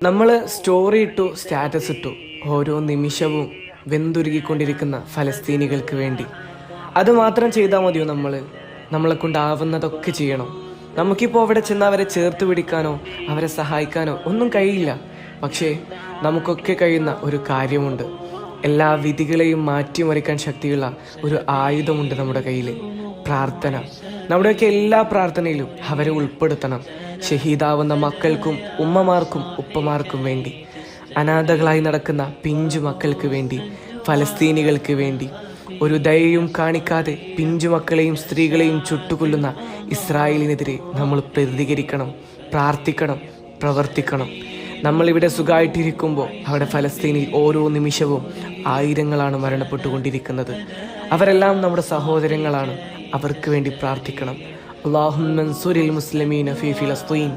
നമ്മൾ സ്റ്റോറി ഇട്ടു, സ്റ്റാറ്റസ് ഇട്ടു, ഓരോ നിമിഷവും വെന്തുരുകിക്കൊണ്ടിരിക്കുന്ന ഫലസ്തീനികൾക്ക് വേണ്ടി. അത് മാത്രം ചെയ്താൽ മതിയോ? നമ്മളെ കൊണ്ടാവുന്നതൊക്കെ ചെയ്യണം. നമുക്കിപ്പോൾ അവിടെ ചെന്ന് അവരെ ചേർത്ത് പിടിക്കാനോ അവരെ സഹായിക്കാനോ ഒന്നും കഴിയില്ല. പക്ഷേ നമുക്കൊക്കെ കഴിയുന്ന ഒരു കാര്യമുണ്ട്. എല്ലാ വിധികളെയും മാറ്റിമറിക്കാൻ ശക്തിയുള്ള ഒരു ആയുധമുണ്ട് നമ്മുടെ കയ്യിൽ: പ്രാർത്ഥന. നമ്മുടെയൊക്കെ എല്ലാ പ്രാർത്ഥനയിലും അവരെ ഉൾപ്പെടുത്തണം. ഷഹീദാവുന്ന മക്കൾക്കും ഉമ്മമാർക്കും ഉപ്പമാർക്കും വേണ്ടി, അനാഥകളായി നടക്കുന്ന പിഞ്ചു മക്കൾക്ക് വേണ്ടി, ഫലസ്തീനികൾക്ക് വേണ്ടി. ഒരു ദയയും കാണിക്കാതെ പിഞ്ചുമക്കളെയും സ്ത്രീകളെയും ചുട്ടുകൊല്ലുന്ന ഇസ്രായേലിനെതിരെ നമ്മൾ പ്രതികരിക്കണം, പ്രാർത്ഥിക്കണം, പ്രവർത്തിക്കണം. നമ്മളിവിടെ സുഖമായിട്ടിരിക്കുമ്പോൾ അവിടെ ഫലസ്തീനിൽ ഓരോ നിമിഷവും ആയിരങ്ങളാണ് മരണപ്പെട്ടുകൊണ്ടിരിക്കുന്നത്. അവരെല്ലാം നമ്മുടെ സഹോദരങ്ങളാണ്. അവർക്ക് വേണ്ടി പ്രാർത്ഥിക്കണം. അല്ലാഹുമ്മ അൻസുരിൽ മുസ്ലിമീന ഫീ ഫിലസ്തീൻ.